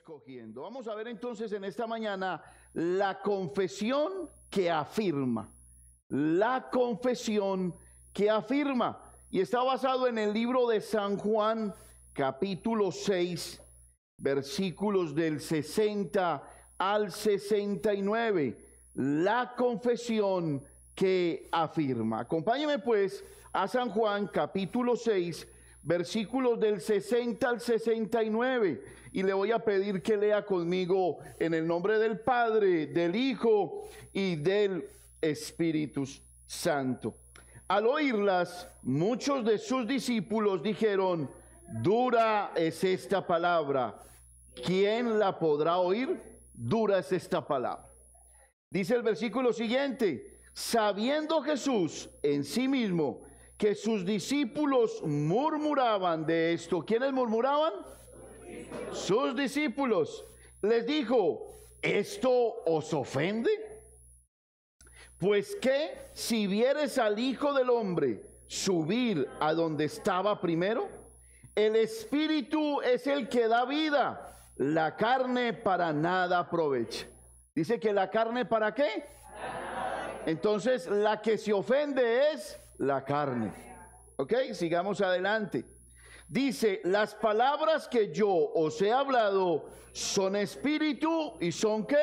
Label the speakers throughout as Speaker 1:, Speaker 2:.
Speaker 1: escogiendo. Vamos a ver entonces en esta mañana la confesión que afirma. La confesión que afirma. Y está basado en el libro de San Juan, capítulo 6, versículos del 60 al 69. La confesión que afirma. Acompáñeme pues a San Juan, capítulo 6, versículos del 60 al 69, y le voy a pedir que lea conmigo en el nombre del Padre, del Hijo y del Espíritu Santo. Al oírlas, muchos de sus discípulos dijeron: dura es esta palabra, ¿quién la podrá oír? Dura es esta palabra. Dice el versículo siguiente: sabiendo Jesús en sí mismo que sus discípulos murmuraban de esto. ¿Quiénes murmuraban? Sus discípulos. Les dijo: ¿esto os ofende? Pues que si vieres al Hijo del Hombre subir a donde estaba primero, el Espíritu es el que da vida, la carne para nada aprovecha. Dice que la carne, ¿para qué? Entonces la que se ofende es la carne. Ok, sigamos adelante. Dice: las palabras que yo os he hablado son espíritu y son ¿qué?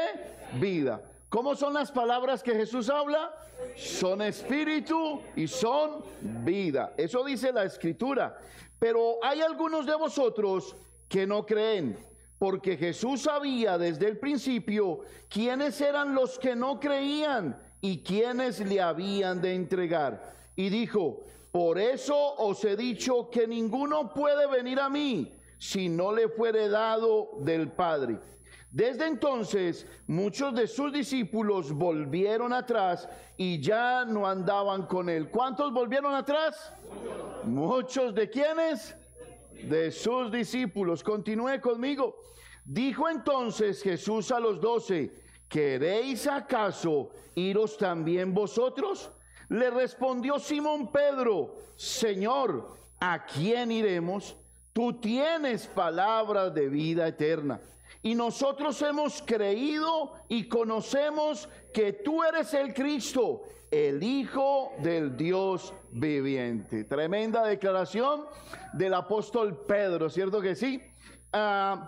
Speaker 1: Vida. ¿Cómo son las palabras que Jesús habla? Son espíritu y son vida. Eso dice la Escritura. Pero hay algunos de vosotros que no creen, porque Jesús sabía desde el principio quiénes eran los que no creían y quiénes le habían de entregar. Y dijo: por eso os he dicho que ninguno puede venir a mí si no le fuere dado del Padre. Desde entonces muchos de sus discípulos volvieron atrás y ya no andaban con él. ¿Cuántos volvieron atrás? Muchos. ¿De quiénes? De sus discípulos. Continúe conmigo. Dijo entonces Jesús a los 12: ¿queréis acaso iros también vosotros? Le respondió Simón Pedro: Señor, ¿a quién iremos? Tú tienes palabras de vida eterna, y nosotros hemos creído y conocemos que tú eres el Cristo, el Hijo del Dios viviente. Tremenda declaración del apóstol Pedro, ¿cierto que sí?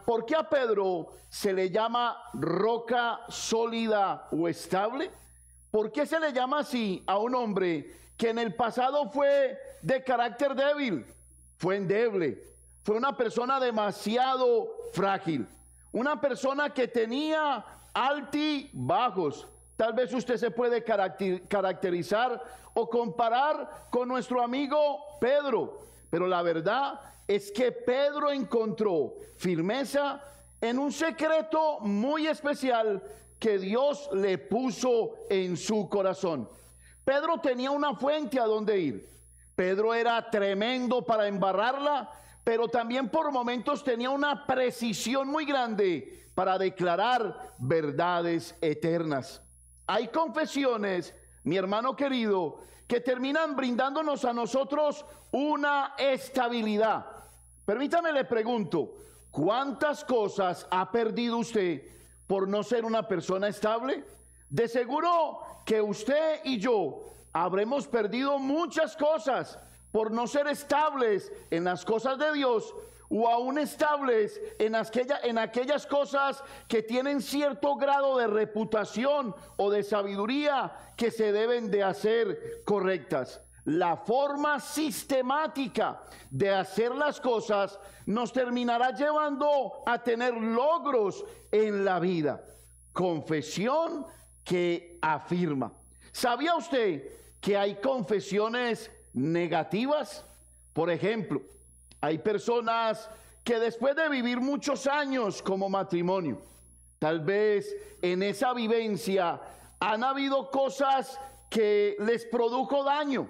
Speaker 1: ¿Por qué a Pedro se le llama roca sólida o estable? ¿Por qué se le llama así a un hombre que en el pasado fue de carácter débil? Fue endeble, fue una persona demasiado frágil, una persona que tenía altibajos. Tal vez usted se puede caracterizar o comparar con nuestro amigo Pedro, pero la verdad es que Pedro encontró firmeza en un secreto muy especial que Dios le puso en su corazón. Pedro tenía una fuente a donde ir. Pedro era tremendo para embarrarla, pero también por momentos tenía una precisión muy grande para declarar verdades eternas. Hay confesiones, mi hermano querido, que terminan brindándonos a nosotros una estabilidad. Permítame le pregunto: ¿cuántas cosas ha perdido usted por no ser una persona estable? De seguro que usted y yo habremos perdido muchas cosas por no ser estables en las cosas de Dios, o aún estables en aquellas cosas que tienen cierto grado de reputación o de sabiduría que se deben de hacer correctas. La forma sistemática de hacer las cosas nos terminará llevando a tener logros en la vida. Confesión que afirma. ¿Sabía usted que hay confesiones negativas? Por ejemplo, hay personas que después de vivir muchos años como matrimonio, tal vez en esa vivencia han habido cosas que les produjo daño,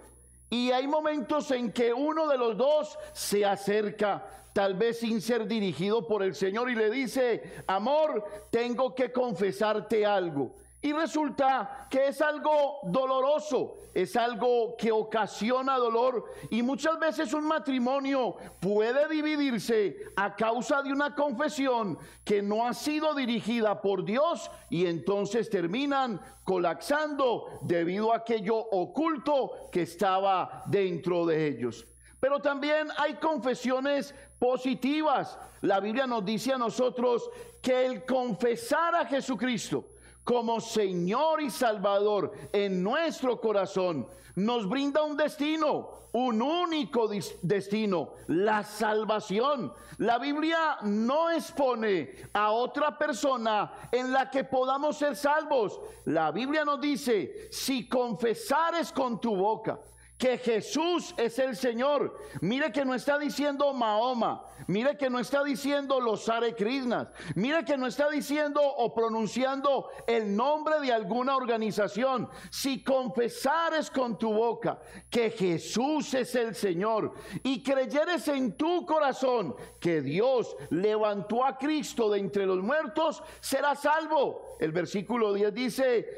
Speaker 1: y hay momentos en que uno de los dos se acerca, tal vez sin ser dirigido por el Señor, y le dice: amor, tengo que confesarte algo. Y resulta que es algo doloroso, es algo que ocasiona dolor, y muchas veces un matrimonio puede dividirse a causa de una confesión que no ha sido dirigida por Dios, y entonces terminan colapsando debido a aquello oculto que estaba dentro de ellos. Pero también hay confesiones positivas. La Biblia nos dice a nosotros que el confesar a Jesucristo como Señor y Salvador en nuestro corazón nos brinda un destino, un único destino: la salvación. La Biblia no expone a otra persona en la que podamos ser salvos. La Biblia nos dice: si confesares con tu boca que Jesús es el Señor. Mire que no está diciendo Mahoma, mire que no está diciendo los Hare Krishnas, mire que no está diciendo o pronunciando el nombre de alguna organización. Si confesares con tu boca que Jesús es el Señor y creyeres en tu corazón que Dios levantó a Cristo de entre los muertos, serás salvo. El versículo 10 dice: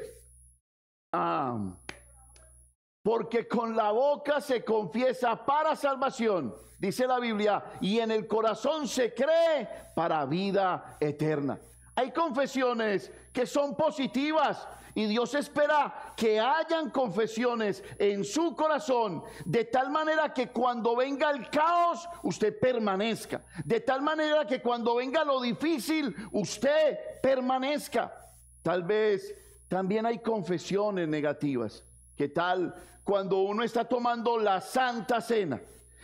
Speaker 1: porque con la boca se confiesa para salvación, dice la Biblia, y en el corazón se cree para vida eterna. Hay confesiones que son positivas, y Dios espera que hayan confesiones en su corazón, de tal manera que cuando venga el caos, usted permanezca. De tal manera que cuando venga lo difícil, usted permanezca. Tal vez también hay confesiones negativas. ¿Qué tal cuando uno está tomando la Santa Cena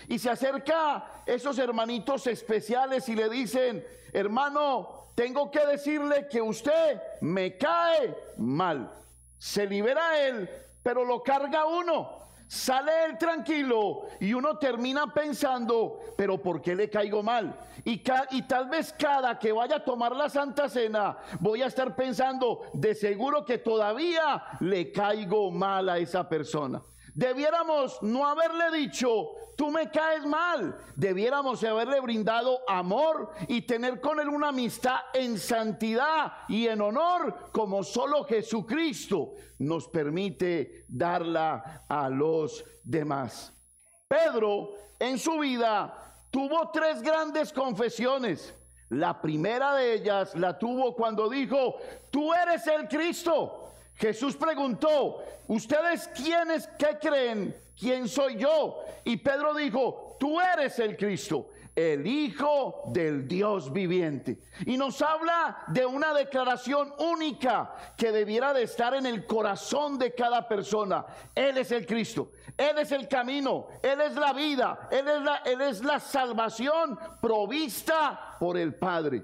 Speaker 1: y se acerca esos hermanitos especiales y le dicen: hermano, tengo que decirle que usted me cae mal? Se libera él, pero lo carga uno. Sale él tranquilo y uno termina pensando: pero ¿por qué le caigo mal? Y tal vez cada que vaya a tomar la Santa Cena voy a estar pensando: de seguro que todavía le caigo mal a esa persona. Debiéramos no haberle dicho: tú me caes mal. Debiéramos haberle brindado amor y tener con él una amistad en santidad y en honor, como solo Jesucristo nos permite darla a los demás. Pedro en su vida tuvo 3 grandes confesiones. La primera de ellas la tuvo cuando dijo: tú eres el Cristo. Jesús preguntó: ¿ustedes quiénes qué creen? ¿Quién soy yo? Y Pedro dijo: tú eres el Cristo, el Hijo del Dios viviente. Y nos habla de una declaración única que debiera de estar en el corazón de cada persona. Él es el Cristo, Él es el camino, Él es la vida, Él es la salvación provista por el Padre.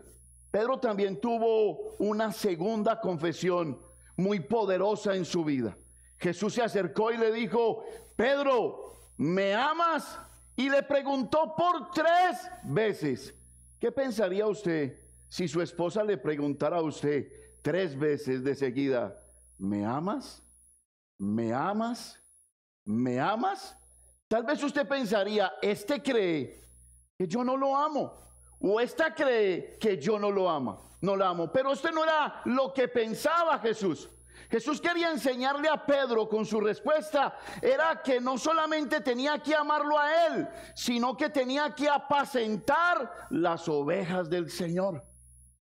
Speaker 1: Pedro también tuvo una segunda confesión muy poderosa en su vida. Jesús se acercó y le dijo: Pedro, ¿me amas? Y le preguntó por 3 veces. ¿Qué pensaría usted si su esposa le preguntara a usted 3 veces de seguida: ¿me amas? ¿Me amas? ¿Me amas? Tal vez usted pensaría: este cree que yo no lo amo, o esta cree que yo no lo amo. Pero esto no era lo que pensaba Jesús. Jesús quería enseñarle a Pedro con su respuesta, era que no solamente tenía que amarlo a él, sino que tenía que apacentar las ovejas del Señor.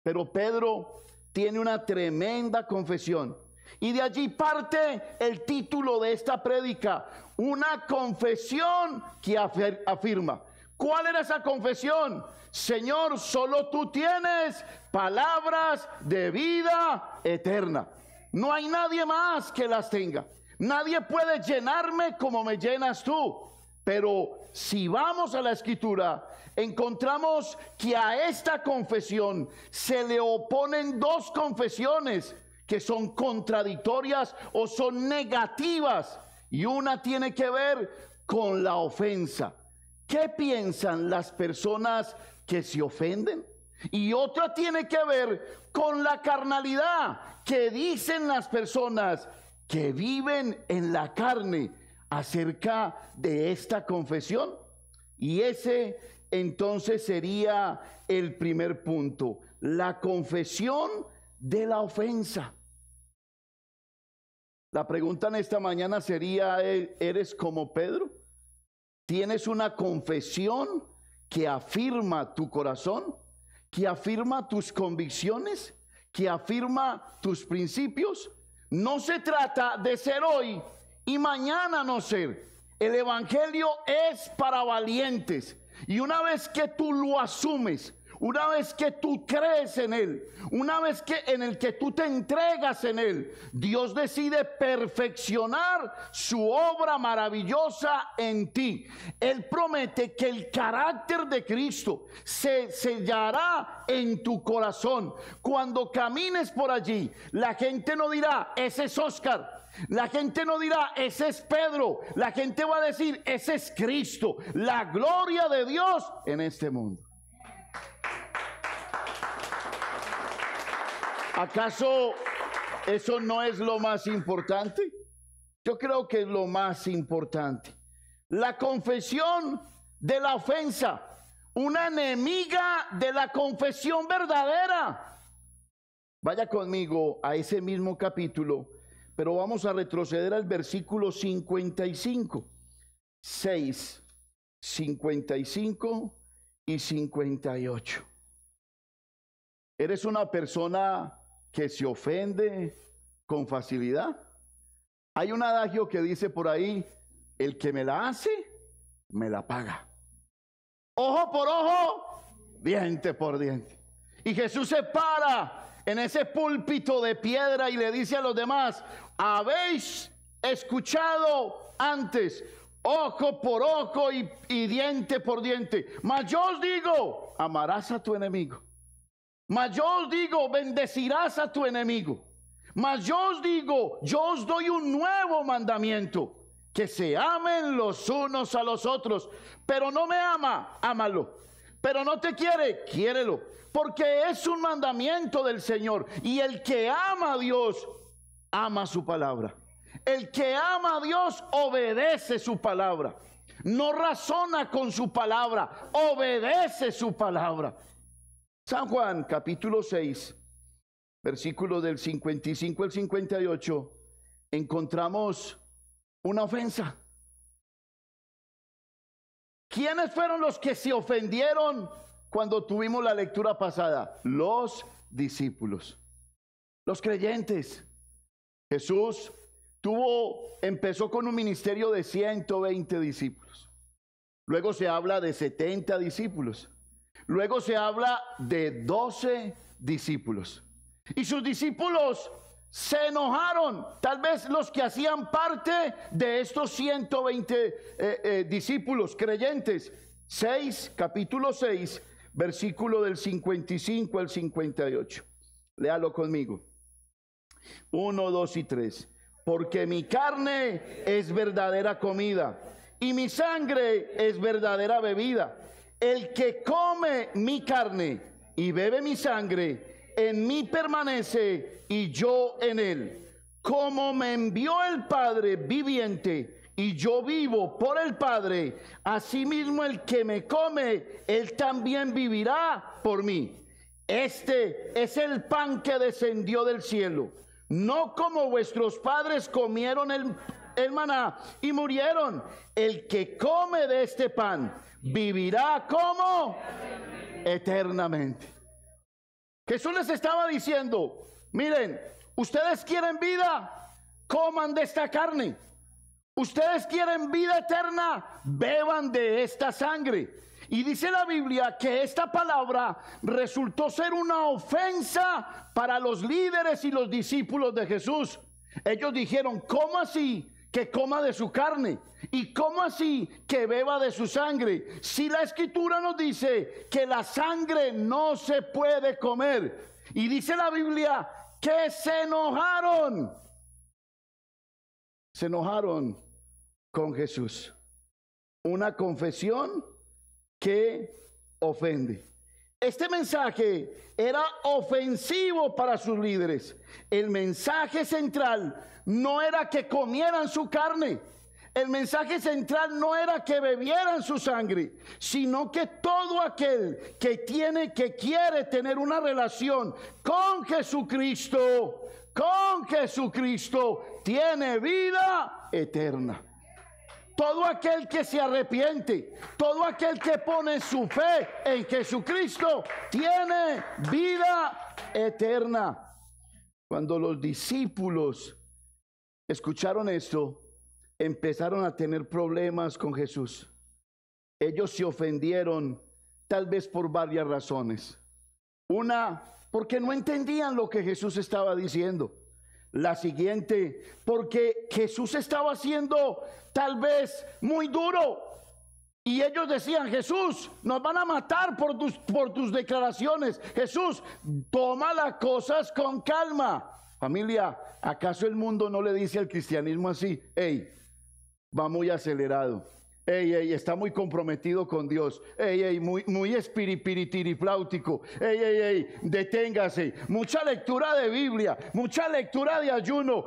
Speaker 1: Pero Pedro tiene una tremenda confesión, y de allí parte el título de esta prédica: una confesión que afirma. ¿Cuál era esa confesión? Señor, solo tú tienes palabras de vida eterna. No hay nadie más que las tenga. Nadie puede llenarme como me llenas tú. Pero si vamos a la Escritura, encontramos que a esta confesión se le oponen 2 confesiones que son contradictorias o son negativas. Y una tiene que ver con la ofensa. ¿Qué piensan las personas que se ofenden? Y otra tiene que ver con la carnalidad. ¿Qué dicen las personas que viven en la carne acerca de esta confesión? Y ese entonces sería el primer punto: la confesión de la ofensa. La pregunta en esta mañana sería, ¿eres como Pedro? ¿Tienes una confesión que afirma tu corazón? ¿Que afirma tus convicciones? ¿Que afirma tus principios? No se trata de ser hoy y mañana no ser. El evangelio es para valientes. Y una vez que tú lo asumes, una vez que tú crees en él, una vez que en el que tú te entregas en él, Dios decide perfeccionar su obra maravillosa en ti. Él promete que el carácter de Cristo se sellará en tu corazón. Cuando camines por allí, la gente no dirá, ese es Oscar. La gente no dirá, ese es Pedro. La gente va a decir, ese es Cristo, la gloria de Dios en este mundo. ¿Acaso eso no es lo más importante? Yo creo que es lo más importante. La confesión de la ofensa, una enemiga de la confesión verdadera. Vaya conmigo a ese mismo capítulo, pero vamos a retroceder al versículo 55, 6, 55 y 58. ¿Eres una persona que se ofende con facilidad? Hay un adagio que dice por ahí, el que me la hace, me la paga. Ojo por ojo, diente por diente. Y Jesús se para en ese púlpito de piedra y le dice a los demás, habéis escuchado antes, ojo por ojo y diente por diente. Mas yo os digo, amarás a tu enemigo. Mas yo os digo, bendecirás a tu enemigo. Mas yo os digo, yo os doy un nuevo mandamiento, que se amen los unos a los otros. Pero no me ama, ámalo. Pero no te quiere, quiérelo. Porque es un mandamiento del Señor. Y el que ama a Dios, ama su palabra. El que ama a Dios, obedece su palabra. No razona con su palabra, obedece su palabra. San Juan capítulo 6, versículos del 55 al 58, encontramos una ofensa. ¿Quiénes fueron los que se ofendieron cuando tuvimos la lectura pasada? Los discípulos, los creyentes. Jesús empezó con un ministerio de 120 discípulos. Luego se habla de 70 discípulos. Luego se habla de 12 discípulos. Y sus discípulos se enojaron. Tal vez los que hacían parte de estos 120 discípulos creyentes. Capítulo 6, versículo del 55 al 58. Léalo conmigo. 1, 2 y 3. Porque mi carne es verdadera comida y mi sangre es verdadera bebida. El que come mi carne y bebe mi sangre, en mí permanece y yo en él. Como me envió el Padre viviente y yo vivo por el Padre, asimismo el que me come, él también vivirá por mí. Este es el pan que descendió del cielo, no como vuestros padres comieron el maná y murieron. El que come de este pan vivirá como eternamente. Jesús les estaba diciendo, miren, ustedes quieren vida, coman de esta carne. Ustedes quieren vida eterna, beban de esta sangre. Y dice la Biblia que esta palabra resultó ser una ofensa para los líderes y los discípulos de Jesús. Ellos dijeron, ¿cómo así que coma de su carne? ¿Y cómo así que beba de su sangre? Si la Escritura nos dice que la sangre no se puede comer. Y dice la Biblia que se enojaron. Se enojaron con Jesús. Una confesión que ofende. Este mensaje era ofensivo para sus líderes. El mensaje central no era que comieran su carne. El mensaje central no era que bebieran su sangre, sino que todo aquel que quiere tener una relación con Jesucristo, tiene vida eterna. Todo aquel que se arrepiente, todo aquel que pone su fe en Jesucristo, tiene vida eterna. Cuando los discípulos escucharon esto, empezaron a tener problemas con Jesús. Ellos se ofendieron, tal vez por varias razones. Una, porque no entendían lo que Jesús estaba diciendo. La siguiente, porque Jesús estaba siendo tal vez muy duro. Y ellos decían: Jesús, nos van a matar por tus declaraciones. Jesús, toma las cosas con calma. Familia, ¿acaso el mundo no le dice al cristianismo así? Hey, va muy acelerado. Ey, está muy comprometido con Dios. Muy espiritirifláutico. Deténgase. Mucha lectura de Biblia, mucha lectura de ayuno.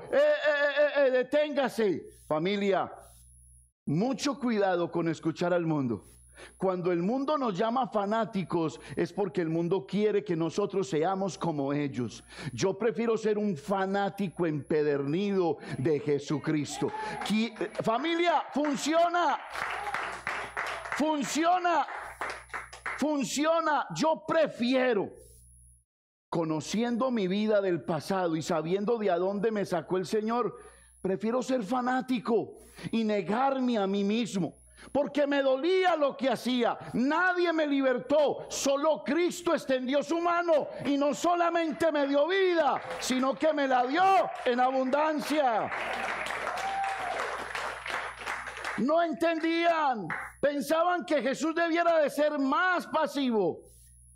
Speaker 1: Deténgase. Familia, mucho cuidado con escuchar al mundo. Cuando el mundo nos llama fanáticos, es porque el mundo quiere que nosotros seamos como ellos. Yo prefiero ser un fanático empedernido de Jesucristo. Familia, funciona. Yo prefiero, conociendo mi vida del pasado y sabiendo de a dónde me sacó el Señor, prefiero ser fanático y negarme a mí mismo. Porque me dolía lo que hacía. Nadie me libertó, solo Cristo extendió su mano y no solamente me dio vida, sino que me la dio en abundancia. No entendían, pensaban que Jesús debiera de ser más pasivo.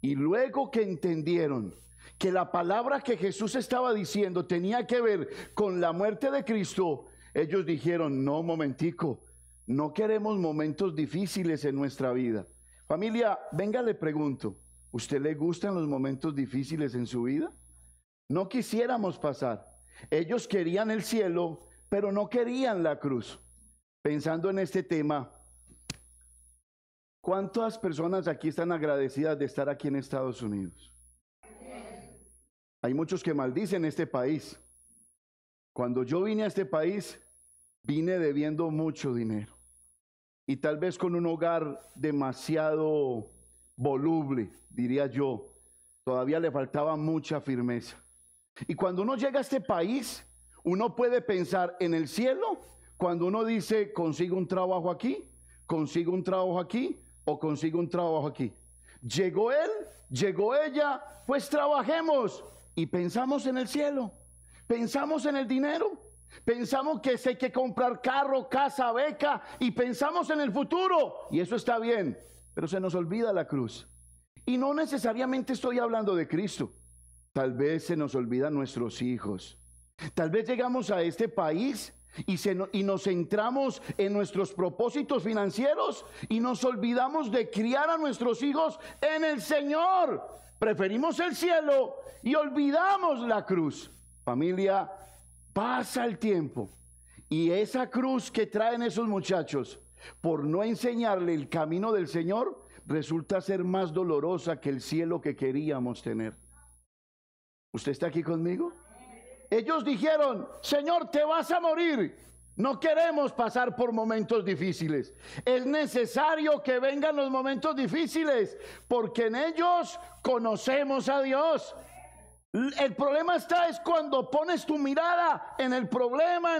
Speaker 1: Y luego que entendieron que la palabra que Jesús estaba diciendo tenía que ver con la muerte de Cristo, ellos dijeron: no, momentico, no queremos momentos difíciles en nuestra vida. Familia, venga, le pregunto, ¿usted le gustan los momentos difíciles en su vida? No quisiéramos pasar. Ellos querían el cielo, pero no querían la cruz. Pensando en este tema, ¿cuántas personas aquí están agradecidas de estar aquí en Estados Unidos? Hay muchos que maldicen este país. Cuando yo vine a este país, vine debiendo mucho dinero y tal vez con un hogar demasiado voluble, diría yo. Todavía le faltaba mucha firmeza. Y cuando uno llega a este país, uno puede pensar en el cielo cuando uno dice: consigo un trabajo aquí, consigo un trabajo aquí o consigo un trabajo aquí. Llegó él, llegó ella, pues trabajemos. Y pensamos en el cielo, pensamos en el dinero. Pensamos que hay que comprar carro, casa, beca, y pensamos en el futuro, y eso está bien, pero se nos olvida la cruz. Y no necesariamente estoy hablando de Cristo. Tal vez se nos olvidan nuestros hijos. Tal vez llegamos a este país y nos centramos en nuestros propósitos financieros y nos olvidamos de criar a nuestros hijos en el Señor. Preferimos el cielo y olvidamos la cruz. Familia, pasa el tiempo y esa cruz que traen esos muchachos por no enseñarle el camino del Señor resulta ser más dolorosa que el cielo que queríamos tener. ¿Usted está aquí conmigo? Ellos dijeron: Señor, te vas a morir. No queremos pasar por momentos difíciles. Es necesario que vengan los momentos difíciles porque en ellos conocemos a Dios. El problema es cuando pones tu mirada en el problema,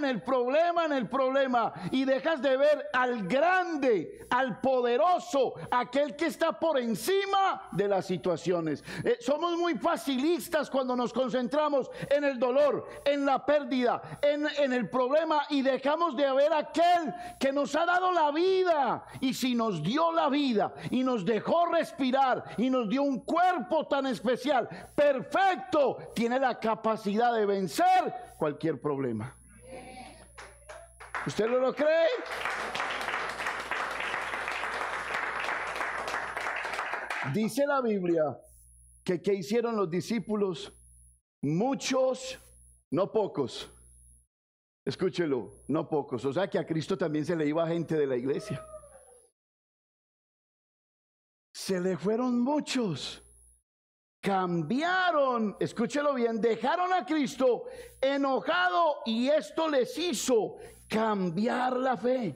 Speaker 1: y dejas de ver al grande, al poderoso, aquel que está por encima de las situaciones. Somos muy facilistas cuando nos concentramos en el dolor, en la pérdida, en el problema, y dejamos de ver a aquel que nos ha dado la vida. Y si nos dio la vida y nos dejó respirar y nos dio un cuerpo tan especial, perfecto, tiene la capacidad de vencer cualquier problema. ¿Usted no lo cree? Dice la Biblia que ¿qué hicieron los discípulos? Muchos, no pocos. Escúchelo, no pocos. O sea que a Cristo también se le iba gente de la iglesia. Se le fueron muchos. cambiaron, escúchelo bien, dejaron a Cristo enojado y esto les hizo cambiar la fe.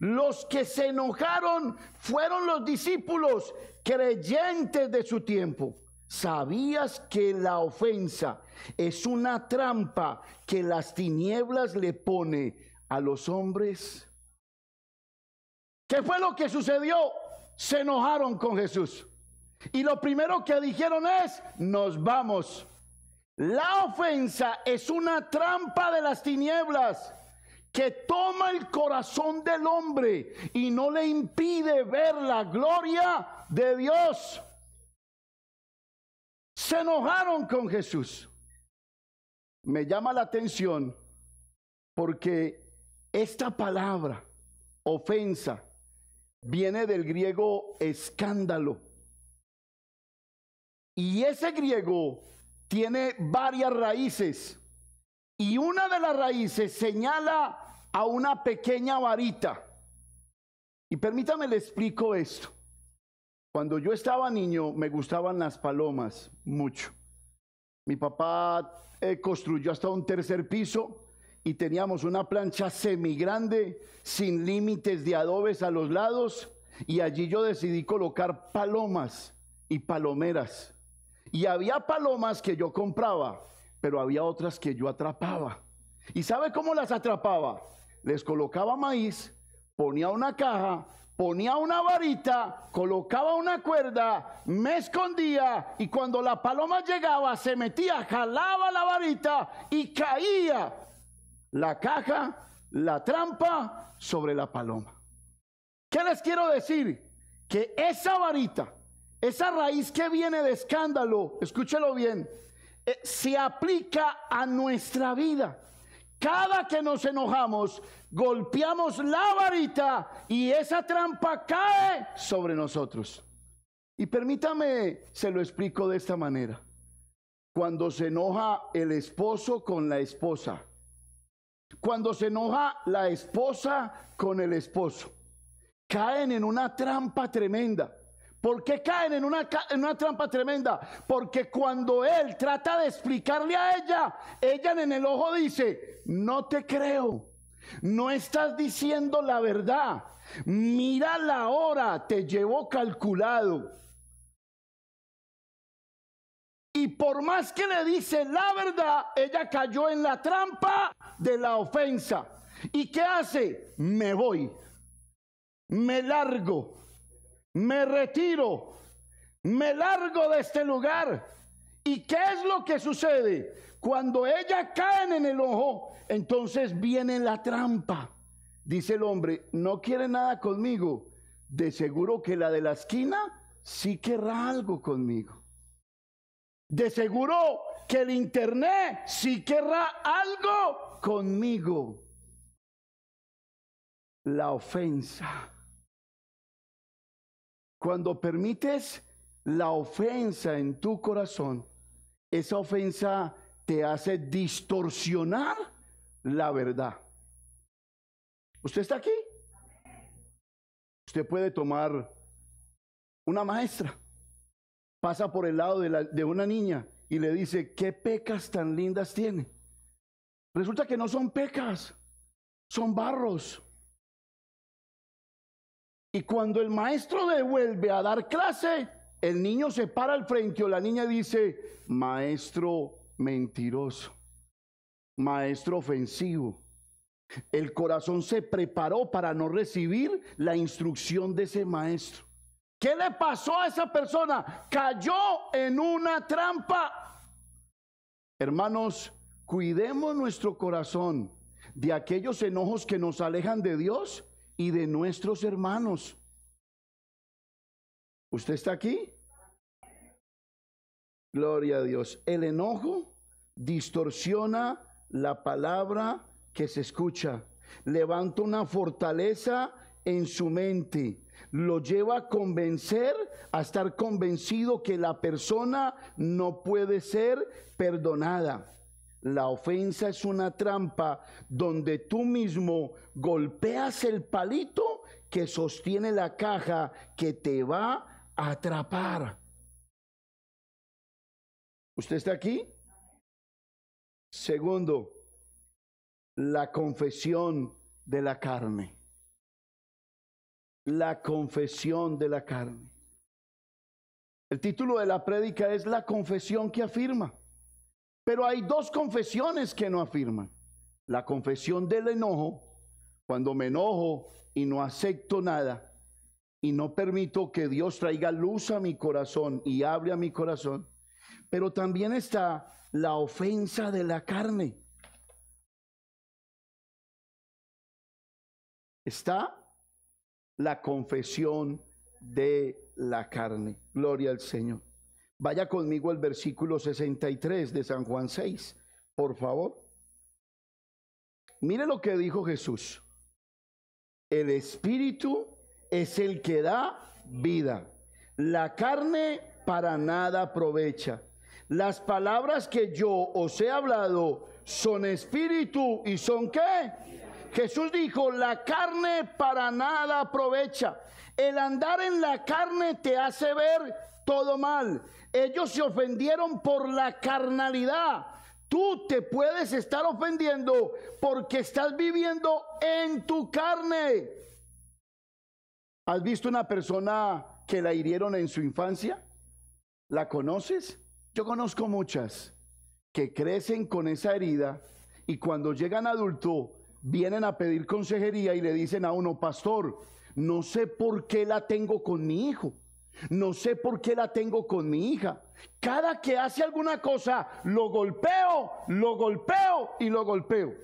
Speaker 1: Los que se enojaron fueron los discípulos creyentes de su tiempo. ¿Sabías que la ofensa es una trampa que las tinieblas le pone a los hombres? ¿Qué fue lo que sucedió? Se enojaron con Jesús. Y lo primero que dijeron es, nos vamos. La ofensa es una trampa de las tinieblas que toma el corazón del hombre y no le impide ver la gloria de Dios. Se enojaron con Jesús. Me llama la atención porque esta palabra, ofensa, viene del griego escándalo. Y ese griego tiene varias raíces. Y una de las raíces señala a una pequeña varita. Y permítame le explico esto. Cuando yo estaba niño me gustaban las palomas mucho. Mi papá construyó hasta un tercer piso y teníamos una plancha semigrande sin límites de adobes a los lados, y allí yo decidí colocar palomas y palomeras. Y había palomas que yo compraba, pero había otras que yo atrapaba. ¿Y sabe cómo las atrapaba? Les colocaba maíz, ponía una caja, ponía una varita, colocaba una cuerda, me escondía, y cuando la paloma llegaba se metía, jalaba la varita y caía la caja, la trampa sobre la paloma. ¿Qué les quiero decir? Que esa varita, esa raíz que viene de escándalo, escúchelo bien, se aplica a nuestra vida. Cada que nos enojamos, golpeamos la varita y esa trampa cae sobre nosotros. Y permítame, se lo explico de esta manera. Cuando se enoja el esposo con la esposa, cuando se enoja la esposa con el esposo, caen en una trampa tremenda. ¿Por qué caen en una trampa tremenda? Porque cuando él trata de explicarle a ella en el ojo dice, no te creo, no estás diciendo la verdad, mira la hora, te llevo calculado. Y por más que le dice la verdad, ella cayó en la trampa de la ofensa. ¿Y qué hace? Me voy, me largo, me retiro, me largo de este lugar. ¿Y qué es lo que sucede? Cuando ella cae en el ojo, entonces viene la trampa. Dice el hombre, no quiere nada conmigo. De seguro que la de la esquina sí querrá algo conmigo. De seguro que el internet sí querrá algo conmigo. La ofensa. Cuando permites la ofensa en tu corazón, esa ofensa te hace distorsionar la verdad. ¿Usted está aquí? Usted puede tomar una maestra, pasa por el lado de una niña y le dice, ¿qué pecas tan lindas tiene? Resulta que no son pecas, son barros. Y cuando el maestro devuelve a dar clase, el niño se para al frente o la niña dice, maestro mentiroso, maestro ofensivo. El corazón se preparó para no recibir la instrucción de ese maestro. ¿Qué le pasó a esa persona? Cayó en una trampa. Hermanos, cuidemos nuestro corazón de aquellos enojos que nos alejan de Dios y de nuestros hermanos. ¿Usted está aquí? Gloria a Dios. El enojo distorsiona la palabra que se escucha, levanta una fortaleza en su mente, lo lleva a convencer, a estar convencido que la persona no puede ser perdonada. La ofensa es una trampa donde tú mismo golpeas el palito que sostiene la caja que te va a atrapar. ¿Usted está aquí? Segundo, la confesión de la carne. La confesión de la carne. El título de la prédica es La confesión que afirma. Pero hay dos confesiones que no afirman. La confesión del enojo, cuando me enojo y no acepto nada y no permito que Dios traiga luz a mi corazón y hable a mi corazón. Pero también está la ofensa de la carne. Está la confesión de la carne. Gloria al Señor. Vaya conmigo al versículo 63 de San Juan 6, por favor. Mire lo que dijo Jesús. El Espíritu es el que da vida. La carne para nada aprovecha. Las palabras que yo os he hablado son espíritu y son ¿qué? Jesús dijo, la carne para nada aprovecha. El andar en la carne te hace ver todo mal. Ellos se ofendieron por la carnalidad. Tú te puedes estar ofendiendo porque estás viviendo en tu carne. ¿Has visto una persona que la hirieron en su infancia? ¿La conoces? Yo conozco muchas que crecen con esa herida y cuando llegan adultos vienen a pedir consejería y le dicen a uno, pastor, no sé por qué la tengo con mi hijo, no sé por qué la tengo con mi hija. Cada que hace alguna cosa, lo golpeo y lo golpeo.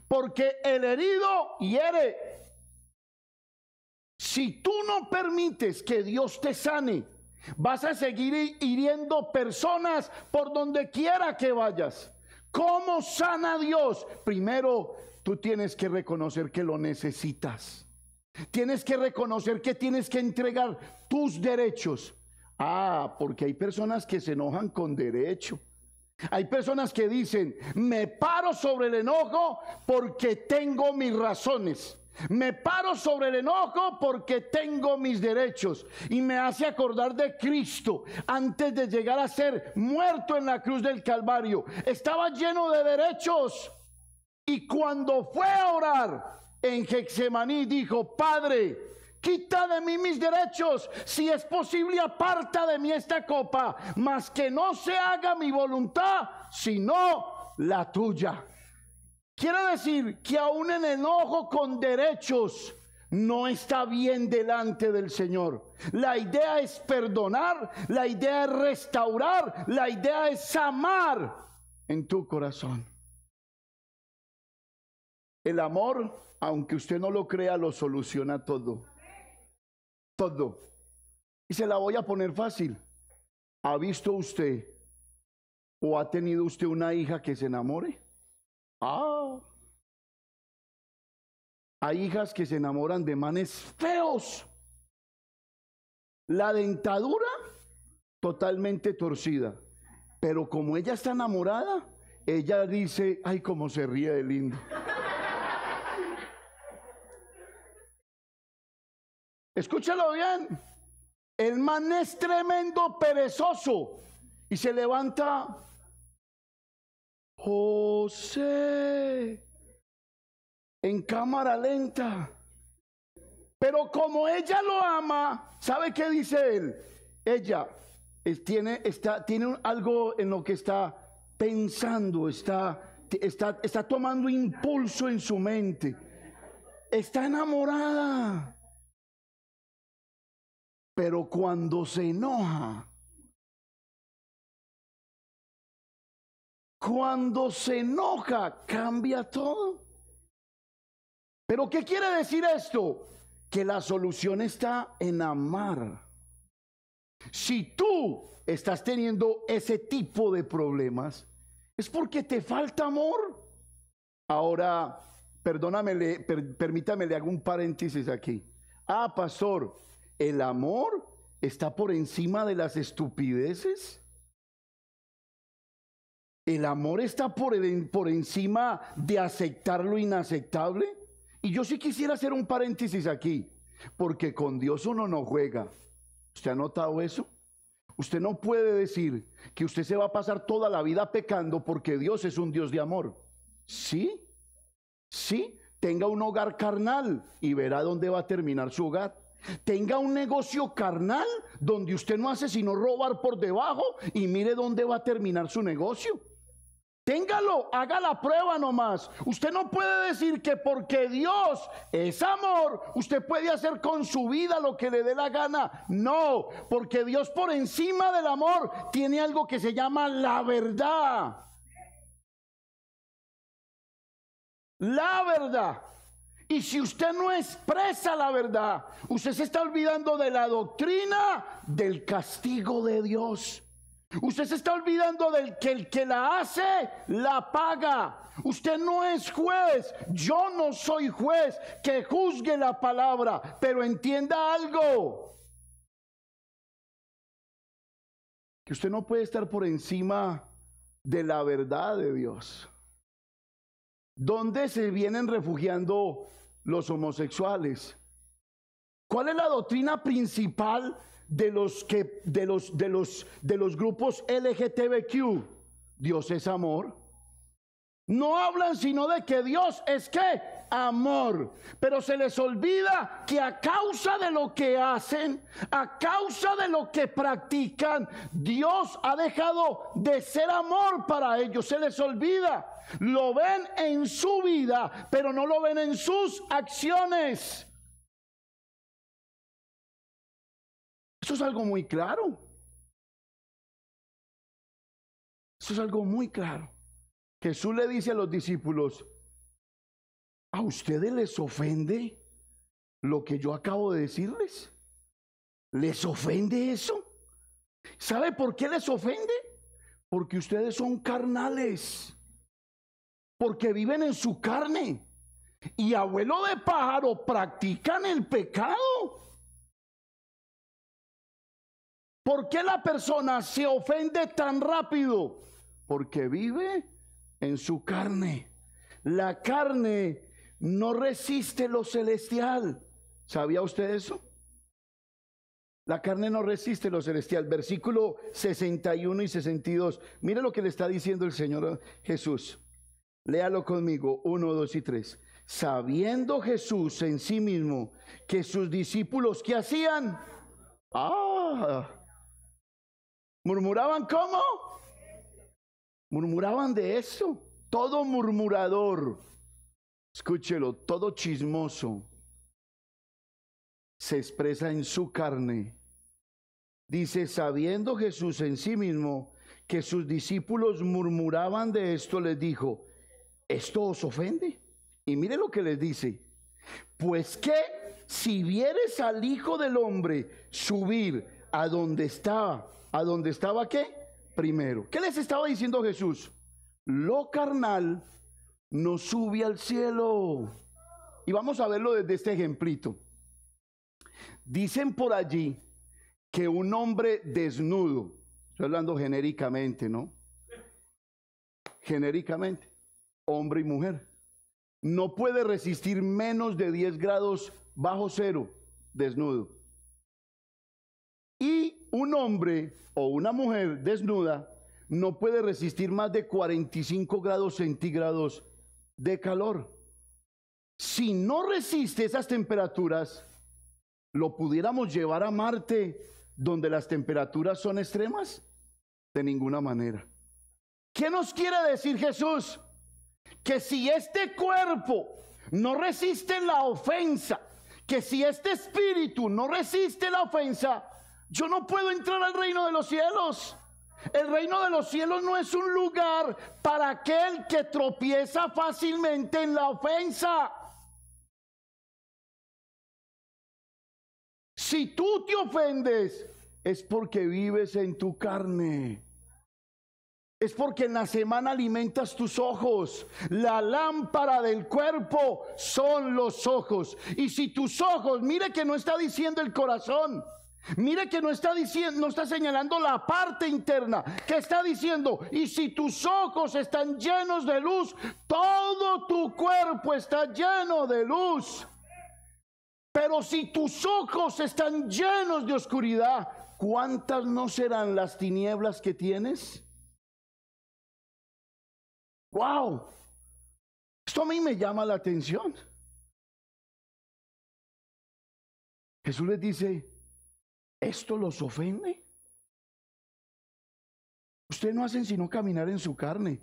Speaker 1: Porque el herido hiere. Si tú no permites que Dios te sane, vas a seguir hiriendo personas por donde quiera que vayas. ¿Cómo sana Dios? Primero, tú tienes que reconocer que lo necesitas. Tienes que reconocer que tienes que entregar tus derechos. Porque hay personas que se enojan con derecho. Hay personas que dicen, me paro sobre el enojo porque tengo mis razones. Me paro sobre el enojo porque tengo mis derechos. Y me hace acordar de Cristo antes de llegar a ser muerto en la cruz del Calvario. Estaba lleno de derechos. Y cuando fue a orar en Getsemaní dijo, Padre, quita de mí mis derechos, si es posible aparta de mí esta copa, mas que no se haga mi voluntad, sino la tuya. Quiere decir que aún en enojo con derechos no está bien delante del Señor. La idea es perdonar, la idea es restaurar, la idea es amar en tu corazón. El amor, aunque usted no lo crea, lo soluciona todo. Todo. Y se la voy a poner fácil. ¿Ha visto usted o ha tenido usted una hija que se enamore? Hay hijas que se enamoran de manes feos. La dentadura totalmente torcida. Pero como ella está enamorada, ella dice, ay, cómo se ríe de lindo. Escúchalo bien. El man es tremendo perezoso y se levanta. José, en cámara lenta. Pero como ella lo ama, ¿sabe qué dice él? Ella tiene algo en lo que está pensando, está tomando impulso en su mente. Está enamorada. Pero cuando se enoja, cambia todo. ¿Pero qué quiere decir esto? Que la solución está en amar. Si tú estás teniendo ese tipo de problemas, es porque te falta amor. Ahora, permítame, le hago un paréntesis aquí. Pastor, ¿el amor está por encima de las estupideces? ¿El amor está por encima de aceptar lo inaceptable? Y yo sí quisiera hacer un paréntesis aquí, porque con Dios uno no juega. ¿Usted ha notado eso? Usted no puede decir que usted se va a pasar toda la vida pecando porque Dios es un Dios de amor. ¿Sí? Sí, tenga un hogar carnal y verá dónde va a terminar su hogar. Tenga un negocio carnal donde usted no hace sino robar por debajo y mire dónde va a terminar su negocio. Téngalo, haga la prueba nomás. Usted no puede decir que porque Dios es amor, usted puede hacer con su vida lo que le dé la gana. No, porque Dios por encima del amor tiene algo que se llama la verdad. La verdad. Y si usted no expresa la verdad, usted se está olvidando de la doctrina del castigo de Dios. Usted se está olvidando del que el que la hace, la paga. Usted no es juez. Yo no soy juez que juzgue la palabra. Pero entienda algo. Que usted no puede estar por encima de la verdad de Dios. ¿Dónde se vienen refugiando los homosexuales? ¿Cuál es la doctrina principal de los grupos LGTBQ? Dios es amor. No hablan sino de que Dios es ¿qué? Amor. Pero se les olvida que a causa de lo que hacen, a causa de lo que practican, Dios ha dejado de ser amor para ellos. Se les olvida. Lo ven en su vida, pero no lo ven en sus acciones. Eso es algo muy claro. Eso es algo muy claro. Jesús le dice a los discípulos: ¿a ustedes les ofende lo que yo acabo de decirles? ¿Les ofende eso? ¿Sabe por qué les ofende? Porque ustedes son carnales. Porque viven en su carne. Y abuelo de pájaro, practican el pecado. ¿Por qué la persona se ofende tan rápido? Porque vive en su carne. La carne no resiste lo celestial. ¿Sabía usted eso? La carne no resiste lo celestial. Versículo 61 y 62. Mire lo que le está diciendo el Señor Jesús. Léalo conmigo, 1, 2 y 3. Sabiendo Jesús en sí mismo que sus discípulos, ¿qué hacían? ¿Murmuraban cómo? Murmuraban de eso. Todo murmurador, escúchelo, todo chismoso, se expresa en su carne. Dice, sabiendo Jesús en sí mismo que sus discípulos murmuraban de esto, les dijo: ¿esto os ofende? Y mire lo que les dice: pues que si vieres al Hijo del Hombre subir a donde estaba ¿qué? Primero. ¿Qué les estaba diciendo Jesús? Lo carnal no sube al cielo. Y vamos a verlo desde este ejemplito. Dicen por allí que un hombre desnudo, estoy hablando genéricamente, ¿no? Genéricamente, hombre y mujer, no puede resistir menos de 10 grados bajo cero desnudo. Y un hombre o una mujer desnuda no puede resistir más de 45 grados centígrados de calor. Si no resiste esas temperaturas, ¿lo pudiéramos llevar a Marte, donde las temperaturas son extremas? De ninguna manera. ¿Qué nos quiere decir Jesús? Que si este cuerpo no resiste la ofensa, que si este espíritu no resiste la ofensa, yo no puedo entrar al reino de los cielos. El reino de los cielos no es un lugar para aquel que tropieza fácilmente en la ofensa. Si tú te ofendes, es porque vives en tu carne. Es porque en la semana alimentas tus ojos. La lámpara del cuerpo son los ojos. Y si tus ojos, mire que no está diciendo el corazón. Mire que no está diciendo, no está señalando la parte interna, que está diciendo: y si tus ojos están llenos de luz, todo tu cuerpo está lleno de luz. Pero si tus ojos están llenos de oscuridad, ¿cuántas no serán las tinieblas que tienes? ¡Wow! Esto a mí me llama la atención. Jesús les dice, ¿esto los ofende? Ustedes no hacen sino caminar en su carne,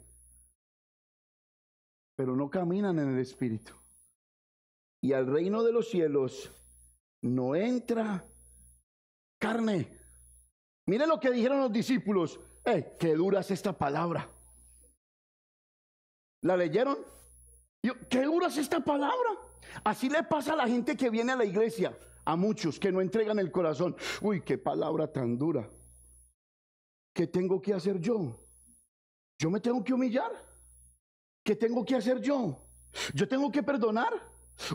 Speaker 1: pero no caminan en el Espíritu. Y al reino de los cielos no entra carne. Mire lo que dijeron los discípulos. ¡Qué dura es esta palabra! ¿La leyeron? ¡Qué dura es esta palabra! Así le pasa a la gente que viene a la iglesia, a muchos que no entregan el corazón. ¡Uy, qué palabra tan dura! ¿Qué tengo que hacer yo? ¿Yo me tengo que humillar? ¿Qué tengo que hacer yo? ¿Yo tengo que perdonar?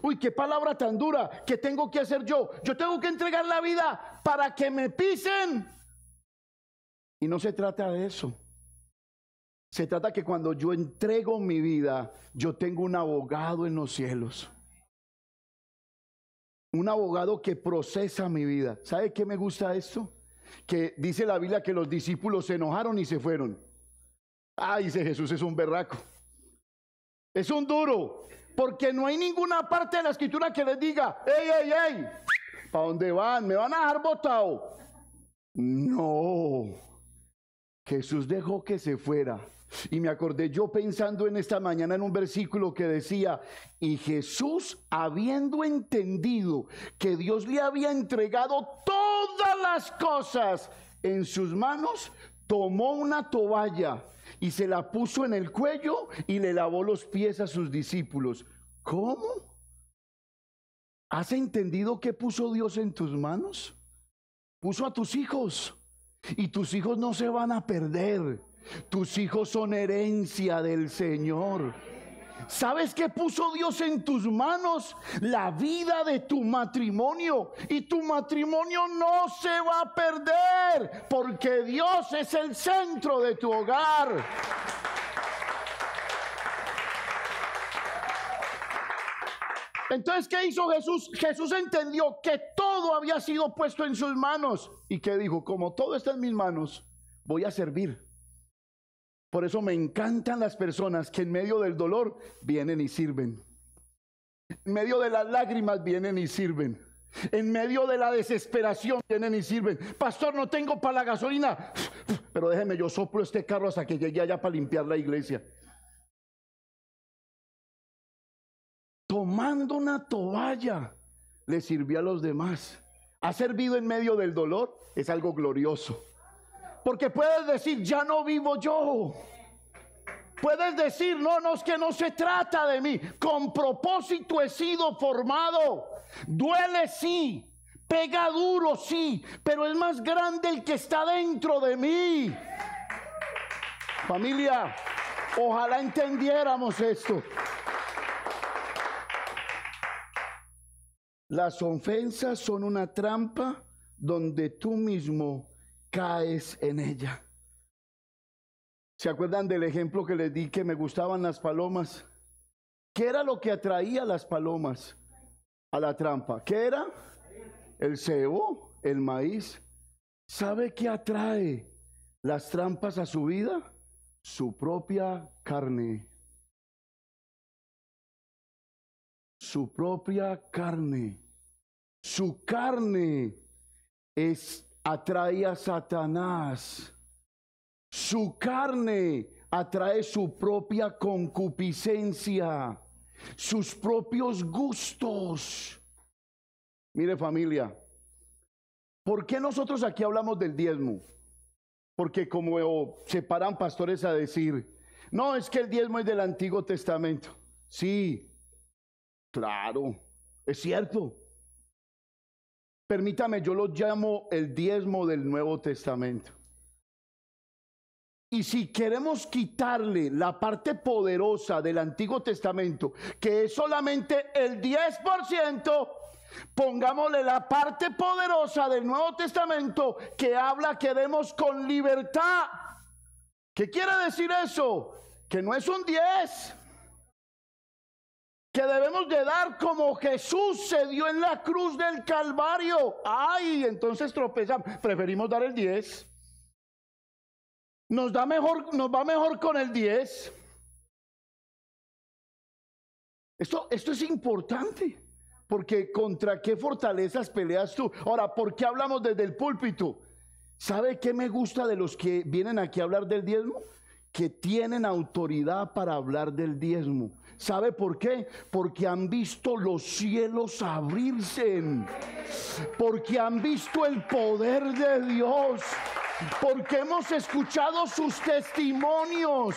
Speaker 1: Uy, qué palabra tan dura. ¿Qué tengo que hacer yo? Yo tengo que entregar la vida para que me pisen. Y no se trata de eso. Se trata que cuando yo entrego mi vida, yo tengo un abogado en los cielos. Un abogado que procesa mi vida. ¿Sabe qué me gusta esto? Que dice la Biblia que los discípulos se enojaron y se fueron. Dice Jesús, es un berraco. Es un duro. Porque no hay ninguna parte de la escritura que les diga, ¡ey! ¿Para dónde van? ¿Me van a dejar botado? No. Jesús dejó que se fuera. Y me acordé yo pensando en esta mañana en un versículo que decía, y Jesús, habiendo entendido que Dios le había entregado todas las cosas en sus manos, tomó una toalla y se la puso en el cuello y le lavó los pies a sus discípulos. ¿Cómo? ¿Has entendido qué puso Dios en tus manos? Puso a tus hijos. Y tus hijos no se van a perder. Tus hijos son herencia del Señor. ¿Sabes qué puso Dios en tus manos? La vida de tu matrimonio. Y tu matrimonio no se va a perder, porque Dios es el centro de tu hogar. Entonces, ¿qué hizo Jesús? Jesús entendió que todo había sido puesto en sus manos. ¿Y qué dijo? Como todo está en mis manos, voy a servir. Por eso me encantan las personas que en medio del dolor vienen y sirven. En medio de las lágrimas vienen y sirven. En medio de la desesperación vienen y sirven. Pastor, no tengo para la gasolina, pero déjeme, yo soplo este carro hasta que llegue allá para limpiar la iglesia. Tomando una toalla, le sirvió a los demás. Ha servido en medio del dolor, es algo glorioso. Porque puedes decir, ya no vivo yo. Puedes decir, no, es que no se trata de mí. Con propósito he sido formado. Duele, sí. Pega duro, sí. Pero es más grande el que está dentro de mí. Familia, ojalá entendiéramos esto. Las ofensas son una trampa donde tú mismo caes en ella. ¿Se acuerdan del ejemplo que les di que me gustaban las palomas? ¿Qué era lo que atraía a las palomas a la trampa? ¿Qué era? El cebo, el maíz. ¿Sabe qué atrae las trampas a su vida? Su propia carne. Su propia carne. Su carne atrae a Satanás. Su carne atrae su propia concupiscencia, sus propios gustos. Mire, familia, ¿por qué nosotros aquí hablamos del diezmo? Porque como se paran pastores a decir, no, es que el diezmo es del Antiguo Testamento. Sí, claro, es cierto. Permítame, yo lo llamo el diezmo del Nuevo Testamento. Y si queremos quitarle la parte poderosa del Antiguo Testamento, que es solamente el 10%, pongámosle la parte poderosa del Nuevo Testamento que habla que demos con libertad. ¿Qué quiere decir eso? Que no es un 10, que debemos de dar como Jesús se dio en la cruz del Calvario. Ay, entonces tropezamos. Preferimos dar el 10. Nos va mejor con el 10. Esto es importante, porque ¿contra qué fortalezas peleas tú? Ahora, ¿por qué hablamos desde el púlpito? ¿Sabe qué me gusta de los que vienen aquí a hablar del diezmo? Que tienen autoridad para hablar del diezmo. ¿Sabe por qué? Porque han visto los cielos abrirse, porque han visto el poder de Dios, porque hemos escuchado sus testimonios,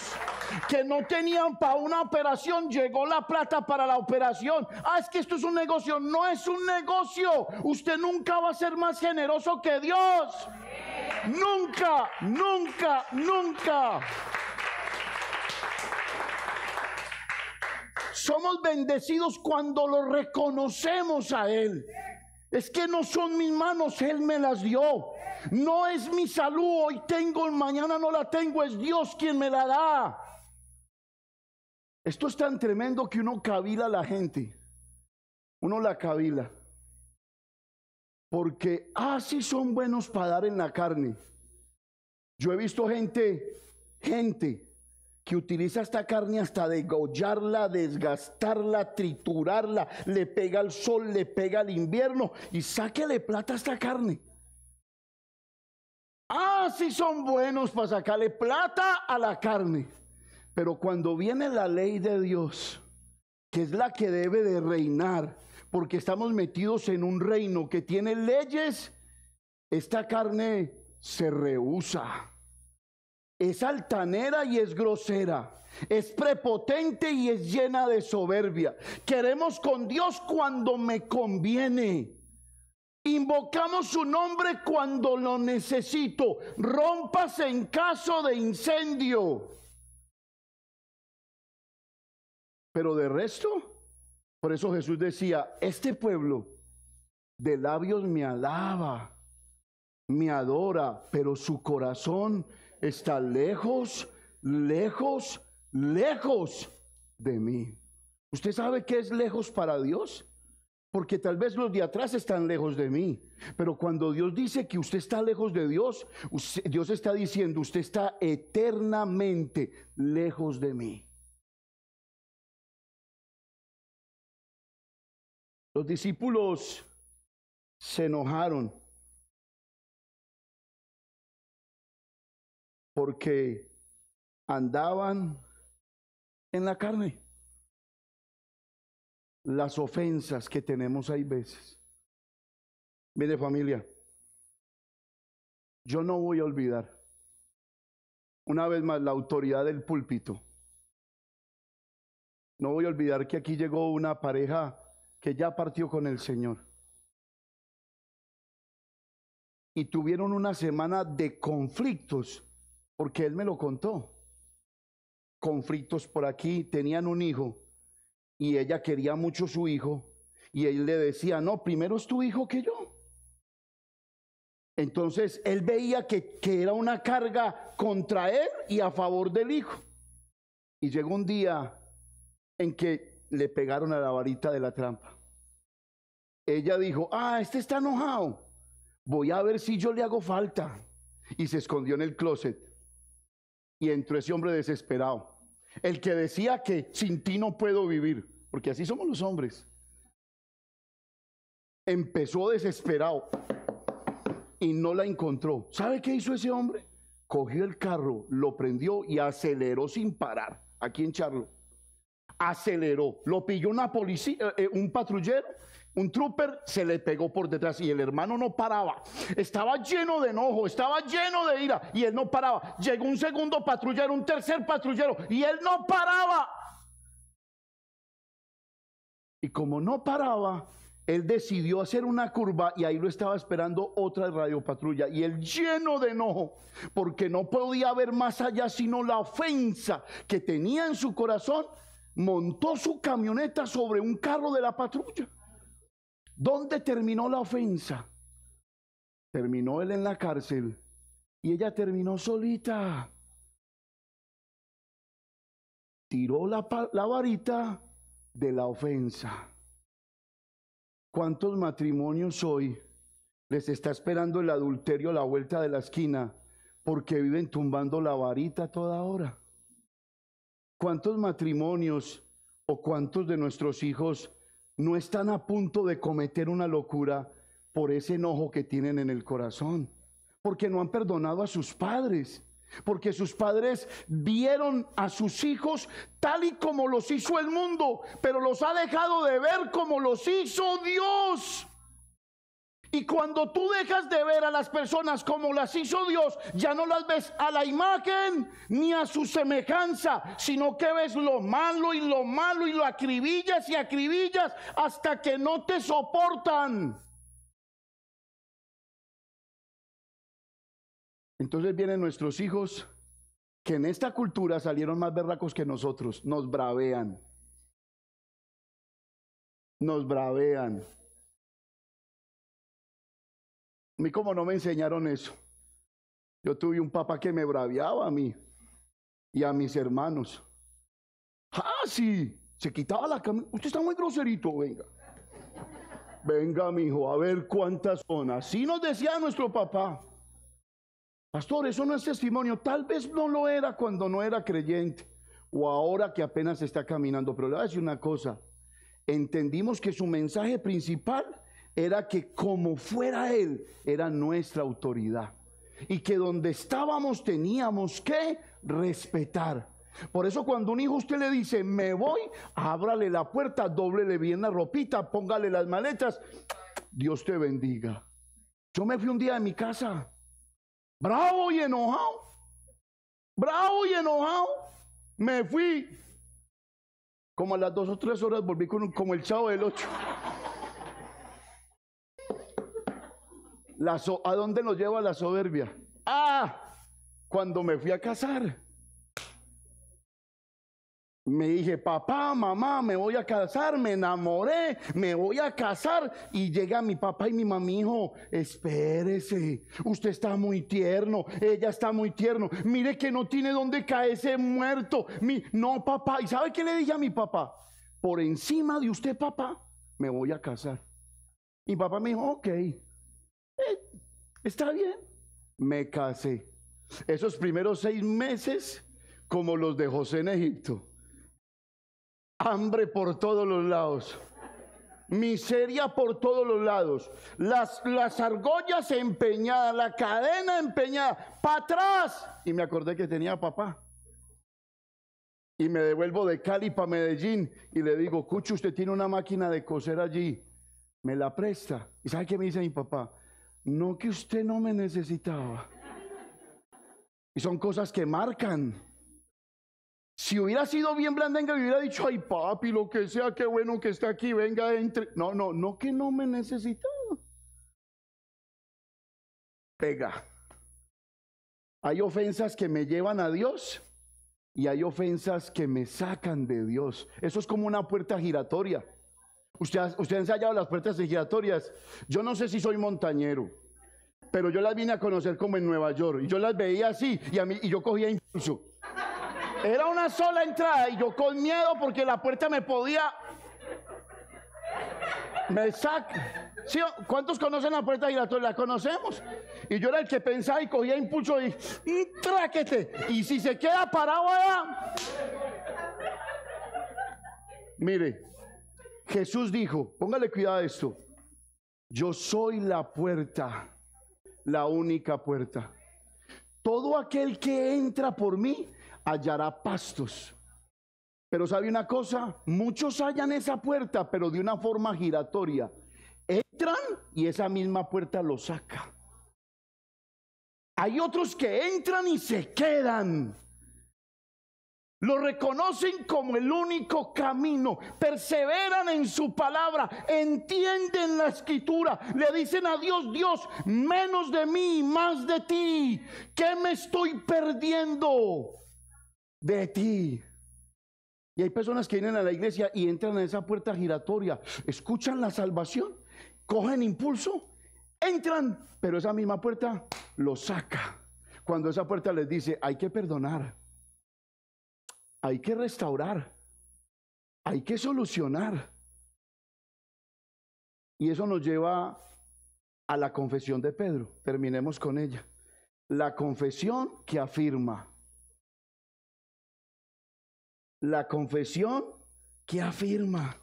Speaker 1: que no tenían para una operación, llegó la plata para la operación. Es que esto es un negocio. No es un negocio. Usted nunca va a ser más generoso que Dios. Nunca, nunca, nunca. Somos bendecidos cuando lo reconocemos a Él. Es que no son mis manos, Él me las dio. No es mi salud, hoy tengo, mañana no la tengo, es Dios quien me la da. Esto es tan tremendo que uno cavila a la gente. Uno la cavila. Porque sí son buenos para dar en la carne. Yo he visto gente que utiliza esta carne hasta degollarla, desgastarla, triturarla, le pega el sol, le pega el invierno y sáquele plata a esta carne. Sí son buenos para sacarle plata a la carne. Pero cuando viene la ley de Dios, que es la que debe de reinar, porque estamos metidos en un reino que tiene leyes, esta carne se rehúsa. Es altanera y es grosera, es prepotente y es llena de soberbia. Queremos con Dios cuando me conviene. Invocamos su nombre cuando lo necesito. Rómpase en caso de incendio. Pero de resto, por eso Jesús decía, este pueblo de labios me alaba, me adora, pero su corazón está lejos, lejos, lejos de mí. ¿Usted sabe qué es lejos para Dios? Porque tal vez los de atrás están lejos de mí, pero cuando Dios dice que usted está lejos de Dios, Dios está diciendo, usted está eternamente lejos de mí. Los discípulos se enojaron porque andaban en la carne. Las ofensas que tenemos hay veces. Mire, familia, yo no voy a olvidar una vez más la autoridad del púlpito. No voy a olvidar que aquí llegó una pareja que ya partió con el Señor y tuvieron una semana de conflictos, porque él me lo contó. Conflictos por aquí, tenían un hijo y ella quería mucho su hijo y él le decía, no, primero es tu hijo que yo. Entonces él veía que era una carga contra él y a favor del hijo. Y llegó un día en que le pegaron a la varita de la trampa. Ella dijo, este está enojado, voy a ver si yo le hago falta. Y se escondió en el closet. Y entró ese hombre desesperado, el que decía que sin ti no puedo vivir, porque así somos los hombres. Empezó desesperado y no la encontró. ¿Sabe qué hizo ese hombre? Cogió el carro, lo prendió y aceleró sin parar, aquí en Charlo. Aceleró, lo pilló una policía, un patrullero, un trooper, se le pegó por detrás y el hermano no paraba. Estaba lleno de enojo, estaba lleno de ira y él no paraba. Llegó un segundo patrullero, un tercer patrullero y él no paraba. Y como no paraba, él decidió hacer una curva y ahí lo estaba esperando otra radiopatrulla. Y él lleno de enojo, porque no podía ver más allá sino la ofensa que tenía en su corazón, montó su camioneta sobre un carro de la patrulla. ¿Dónde terminó la ofensa? Terminó él en la cárcel y ella terminó solita. Tiró la varita, de la ofensa. ¿Cuántos matrimonios hoy les está esperando el adulterio a la vuelta de la esquina porque viven tumbando la varita a toda hora? ¿Cuántos matrimonios o cuántos de nuestros hijos no están a punto de cometer una locura por ese enojo que tienen en el corazón? Porque no han perdonado a sus padres, porque sus padres vieron a sus hijos tal y como los hizo el mundo, pero los ha dejado de ver como los hizo Dios. Y cuando tú dejas de ver a las personas como las hizo Dios, ya no las ves a la imagen ni a su semejanza, sino que ves lo malo y lo acribillas y acribillas hasta que no te soportan. Entonces vienen nuestros hijos que en esta cultura salieron más berracos que nosotros, nos bravean. Nos bravean. A mí como no me enseñaron eso. Yo tuve un papá que me braviaba a mí y a mis hermanos. Ah, sí, se quitaba la camisa. Usted está muy groserito, venga. Venga, mijo, a ver cuántas son. Así nos decía nuestro papá. Pastor, eso no es testimonio. Tal vez no lo era cuando no era creyente o ahora que apenas está caminando. Pero le voy a decir una cosa. Entendimos que su mensaje principal era que como fuera Él, era nuestra autoridad. Y que donde estábamos teníamos que respetar. Por eso cuando un hijo usted le dice, me voy, ábrale la puerta, dóblele bien la ropita, póngale las maletas. Dios te bendiga. Yo me fui un día de mi casa, bravo y enojado. Bravo y enojado. Me fui. Como a las 2 o 3 horas volví como el Chavo del 8. ¿A dónde nos lleva la soberbia? Cuando me fui a casar. Me dije, papá, mamá, me voy a casar, me enamoré, me voy a casar. Y llega mi papá y mi mamá, hijo, espérese, usted está muy tierno, ella está muy tierno. Mire que no tiene dónde caerse muerto. No, papá. ¿Y sabe qué le dije a mi papá? Por encima de usted, papá, me voy a casar. Y papá me dijo, ok. Está bien. Me casé. Esos primeros 6 meses, como los de José en Egipto. Hambre por todos los lados. Miseria por todos los lados. Las argollas empeñadas, la cadena empeñada. ¡Para atrás! Y me acordé que tenía papá. Y me devuelvo de Cali para Medellín. Y le digo, Cucho, usted tiene una máquina de coser allí. Me la presta. ¿Y sabe qué me dice mi papá? No, que usted no me necesitaba. Y son cosas que marcan. Si hubiera sido bien blandenga, me hubiera dicho, ay papi, lo que sea, qué bueno que está aquí, venga, entre. No, que no me necesitaba. Pega. Hay ofensas que me llevan a Dios y hay ofensas que me sacan de Dios. Eso es como una puerta giratoria. Usted ha ensayado las puertas giratorias. Yo no sé si soy montañero, pero yo las vine a conocer como en Nueva York. Y yo las veía así y yo cogía impulso. Era una sola entrada y yo con miedo porque la puerta me podía... Me saca. ¿Sí? ¿Cuántos conocen la puerta giratoria? La conocemos. Y yo era el que pensaba y cogía impulso y tráquete. Y si se queda parado allá... Mire, Jesús dijo, póngale cuidado a esto. Yo soy la puerta, la única puerta. Todo aquel que entra por mí hallará pastos. Pero ¿sabe una cosa? Muchos hallan esa puerta, pero de una forma giratoria. Entran y esa misma puerta los saca. Hay otros que entran y se quedan. Lo reconocen como el único camino, perseveran en su palabra, entienden la escritura, le dicen a Dios, Dios, menos de mí, más de ti. ¿Qué me estoy perdiendo de ti? Y hay personas que vienen a la iglesia y entran en esa puerta giratoria, escuchan la salvación, cogen impulso, entran, pero esa misma puerta los saca. Cuando esa puerta les dice, hay que perdonar, hay que restaurar, hay que solucionar. Y eso nos lleva a la confesión de Pedro. Terminemos con ella. La confesión que afirma. La confesión que afirma.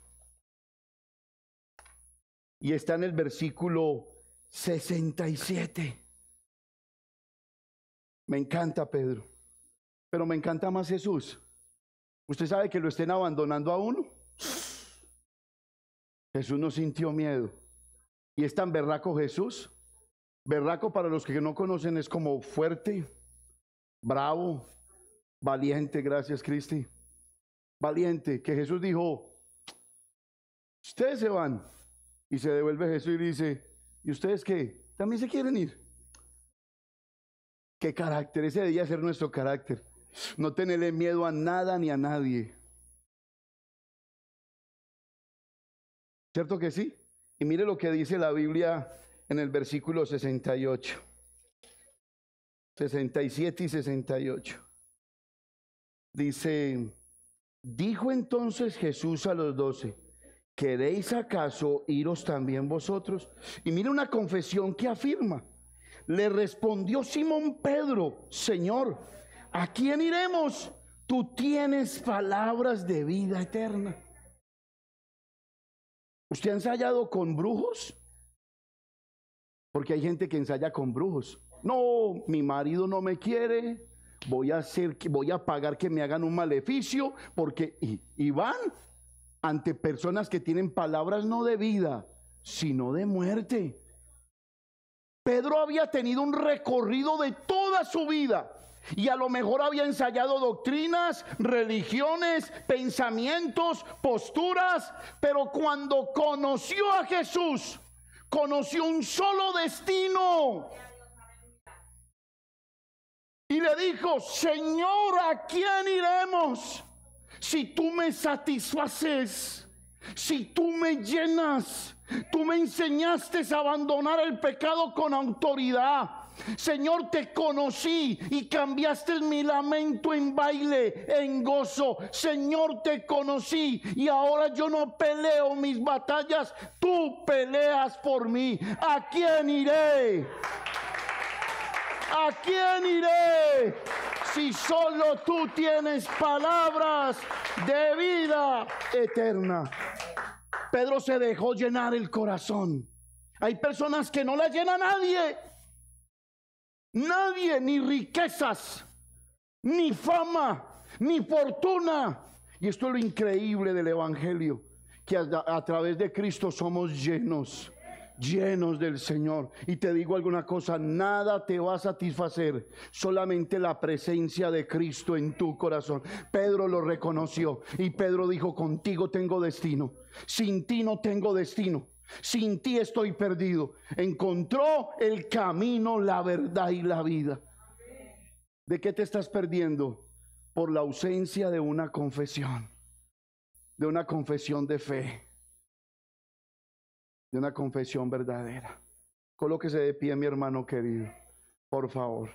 Speaker 1: Y está en el versículo 67. Me encanta Pedro, pero me encanta más Jesús. ¿Usted sabe que lo estén abandonando a uno? Jesús no sintió miedo. Y es tan berraco Jesús. Berraco, para los que no conocen, es como fuerte, bravo, valiente. Gracias, Cristi. Valiente, que Jesús dijo, ustedes se van. Y se devuelve Jesús y dice, ¿y ustedes qué? ¿También se quieren ir? ¿Qué carácter? Ese debía ser nuestro carácter. No tenerle miedo a nada ni a nadie. ¿Cierto que sí? Y mire lo que dice la Biblia en el versículo 68. 67 y 68. Dice, dijo entonces Jesús a los 12, ¿queréis acaso iros también vosotros? Y mire una confesión que afirma. Le respondió Simón Pedro, Señor, ¿a quién iremos? Tú tienes palabras de vida eterna. ¿Usted ha ensayado con brujos? Porque hay gente que ensaya con brujos. No, mi marido no me quiere, voy a pagar que me hagan un maleficio, porque y van ante personas que tienen palabras no de vida, sino de muerte. Pedro había tenido un recorrido de toda su vida y a lo mejor había ensayado doctrinas, religiones, pensamientos, posturas, pero cuando conoció a Jesús, conoció un solo destino. Y le dijo, Señor, ¿a quién iremos? Si tú me satisfaces, si tú me llenas, tú me enseñaste a abandonar el pecado con autoridad. Señor, te conocí y cambiaste mi lamento en baile, en gozo. Señor, te conocí y ahora yo no peleo mis batallas, tú peleas por mí. ¿A quién iré? ¿A quién iré? Si solo tú tienes palabras de vida eterna. Pedro se dejó llenar el corazón. Hay personas que no la llena nadie. Nadie, ni riquezas, ni fama, ni fortuna. Y esto es lo increíble del Evangelio, que a través de Cristo somos llenos del Señor. Y te digo alguna cosa, nada te va a satisfacer, solamente la presencia de Cristo en tu corazón. Pedro lo reconoció y Pedro dijo, contigo tengo destino, sin ti no tengo destino, sin ti estoy perdido. Encontró el camino, la verdad y la vida. ¿De qué te estás perdiendo? Por la ausencia de una confesión de fe, de una confesión verdadera. Colóquese de pie, mi hermano querido, por favor.